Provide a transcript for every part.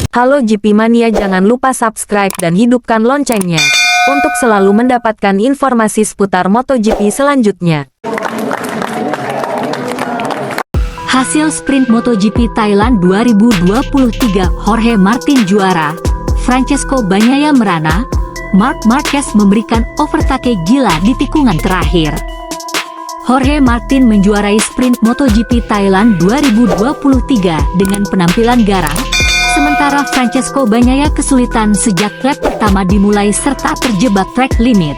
Halo GP Mania, jangan lupa subscribe dan hidupkan loncengnya untuk selalu mendapatkan informasi seputar MotoGP selanjutnya. Hasil sprint MotoGP Thailand 2023, Jorge Martin juara, Francesco Bagnaia merana, Marc Marquez memberikan overtake gila di tikungan terakhir. Jorge Martin menjuarai sprint MotoGP Thailand 2023 dengan penampilan garang, sementara Francesco Bagnaia kesulitan sejak lap pertama dimulai serta terjebak track limit.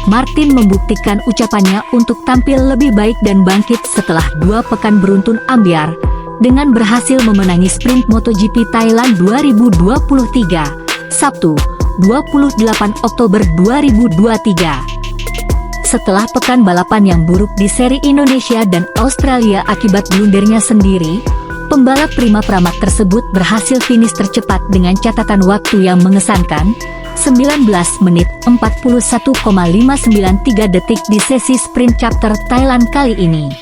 Martin membuktikan ucapannya untuk tampil lebih baik dan bangkit setelah 2 pekan beruntun ambyar, dengan berhasil memenangi sprint MotoGP Thailand 2023, Sabtu, 28 Oktober 2023. Setelah pekan balapan yang buruk di seri Indonesia dan Australia akibat blundernya sendiri, pembalap Prima Pramac tersebut berhasil finish tercepat dengan catatan waktu yang mengesankan, 19 menit 41,593 detik di sesi sprint chapter Thailand kali ini.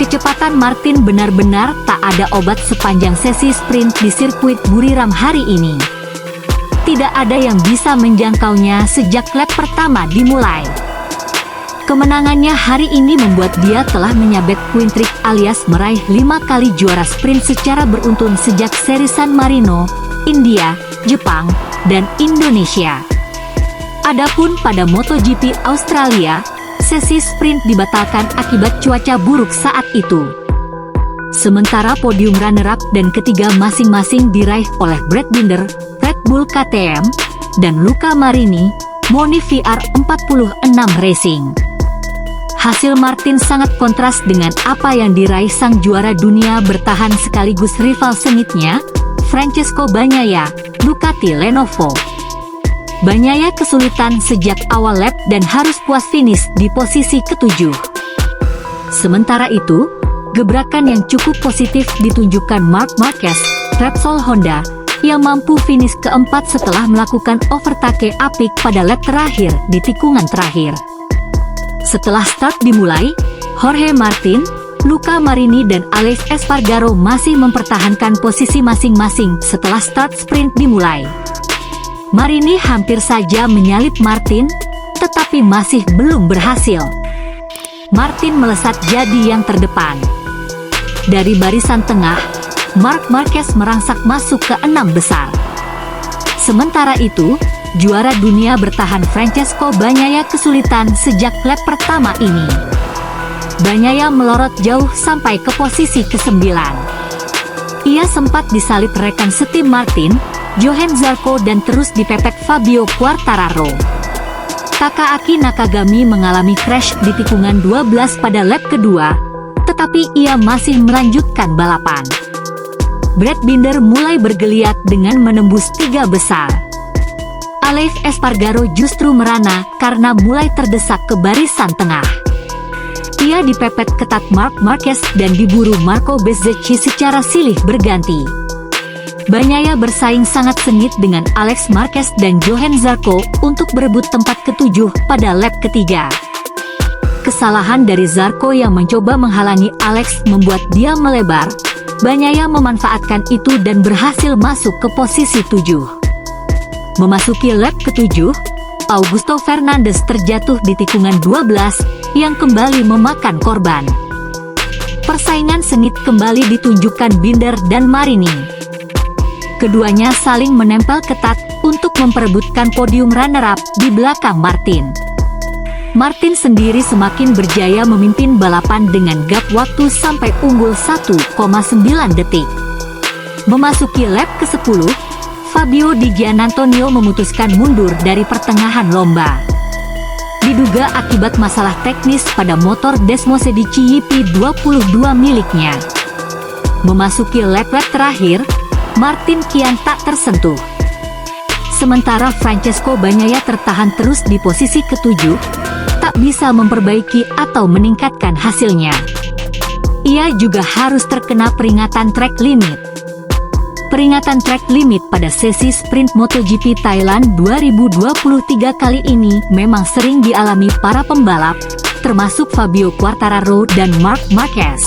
Kecepatan Martin benar-benar tak ada obat sepanjang sesi sprint di sirkuit Buriram hari ini. Tidak ada yang bisa menjangkaunya sejak lap pertama dimulai. Kemenangannya hari ini membuat dia telah menyabet win streak alias meraih 5 kali juara sprint secara beruntun sejak seri San Marino, India, Jepang, dan Indonesia. Adapun pada MotoGP Australia, sesi sprint dibatalkan akibat cuaca buruk saat itu. Sementara podium runner-up dan ketiga masing-masing diraih oleh Brad Binder, Red Bull KTM, dan Luca Marini, Moni VR46 Racing. Hasil Martin sangat kontras dengan apa yang diraih sang juara dunia bertahan sekaligus rival sengitnya, Francesco Bagnaia, Ducati Lenovo. Bagnaia kesulitan sejak awal lap dan harus puas finish di posisi ke-7. Sementara itu, gebrakan yang cukup positif ditunjukkan Marc Marquez, Repsol Honda, yang mampu finish keempat setelah melakukan overtake apik pada lap terakhir di tikungan terakhir. Setelah start dimulai, Jorge Martin, Luca Marini dan Alex Espargaro masih mempertahankan posisi masing-masing setelah start sprint dimulai. Marini hampir saja menyalip Martin, tetapi masih belum berhasil. Martin melesat jadi yang terdepan. Dari barisan tengah, Marc Marquez merangsak masuk ke 6 besar. Sementara itu, juara dunia bertahan Francesco Bagnaia kesulitan sejak lap pertama ini. Bagnaia melorot jauh sampai ke posisi ke-9. Ia sempat disalip rekan setim Martin, Johann Zarco dan terus dipepet Fabio Quartararo. Takaaki Nakagami mengalami crash di tikungan 12 pada lap kedua, tetapi ia masih melanjutkan balapan. Brad Binder mulai bergeliat dengan menembus 3 besar. Alex Espargaro justru merana karena mulai terdesak ke barisan tengah. Ia dipepet ketat Marc Marquez dan diburu Marco Bezzecchi secara silih berganti. Bagnaia bersaing sangat sengit dengan Alex Marquez dan Johann Zarco untuk berebut tempat ke-7 pada lap ketiga. Kesalahan dari Zarco yang mencoba menghalangi Alex membuat dia melebar. Bagnaia memanfaatkan itu dan berhasil masuk ke posisi 7. Memasuki lap ke-7, Augusto Fernandes terjatuh di tikungan 12 yang kembali memakan korban. Persaingan sengit kembali ditunjukkan Binder dan Marini. Keduanya saling menempel ketat untuk memperebutkan podium runner-up di belakang Martin. Martin sendiri semakin berjaya memimpin balapan dengan gap waktu sampai unggul 1,9 detik. Memasuki lap ke-10, Fabio Di Giannantonio memutuskan mundur dari pertengahan lomba. Diduga akibat masalah teknis pada motor Desmosedici YP22 miliknya. Memasuki lap-lap terakhir, Martin kian tak tersentuh. Sementara Francesco Bagnaia tertahan terus di posisi ke-7, tak bisa memperbaiki atau meningkatkan hasilnya. Ia juga harus terkena peringatan track limit. Peringatan track limit pada sesi sprint MotoGP Thailand 2023 kali ini memang sering dialami para pembalap, termasuk Fabio Quartararo dan Marc Marquez.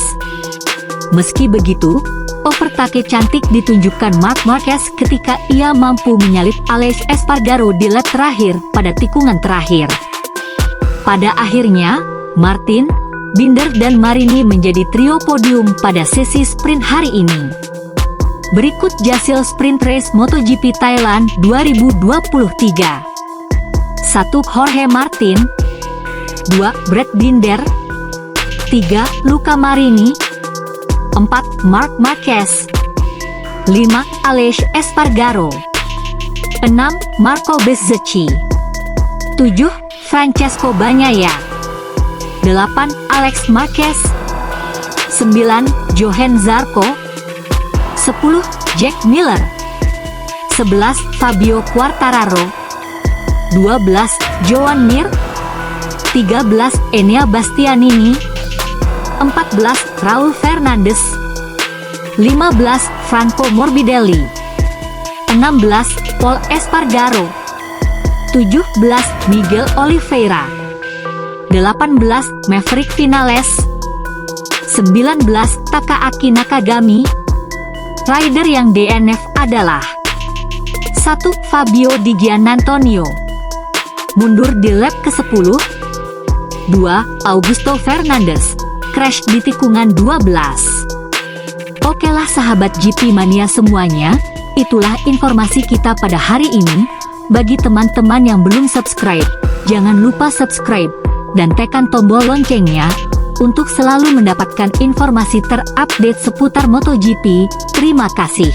Meski begitu, Overtake cantik ditunjukkan Marc Marquez ketika ia mampu menyalip Aleix Espargaro di lap terakhir pada tikungan terakhir. Pada akhirnya, Martin, Binder dan Marini menjadi trio podium pada sesi sprint hari ini. Berikut hasil sprint race MotoGP Thailand 2023. 1. Jorge Martin, 2. Brad Binder, 3. Luca Marini, 4. Marc Marquez, 5. Aleix Espargaro, 6. Marco Bezzecchi, 7. Francesco Bagnaia, 8. Alex Marquez, 9. Johann Zarco, 10. Jack Miller, 11. Fabio Quartararo, 12. Joan Mir, 13. Enea Bastianini, 14. Raul Fernandez, 15. Franco Morbidelli, 16. Paul Espargaro, 17. Miguel Oliveira, 18. Maverick Vinales, 19. Takaaki Nakagami. Rider yang DNF adalah 1. Fabio Di Giannantonio, mundur di lap ke-10. 2. Augusto Fernandes, crash di tikungan 12. Okelah sahabat GP Mania semuanya, itulah informasi kita pada hari ini. Bagi teman-teman yang belum subscribe, jangan lupa subscribe dan tekan tombol loncengnya untuk selalu mendapatkan informasi terupdate seputar MotoGP. Terima kasih.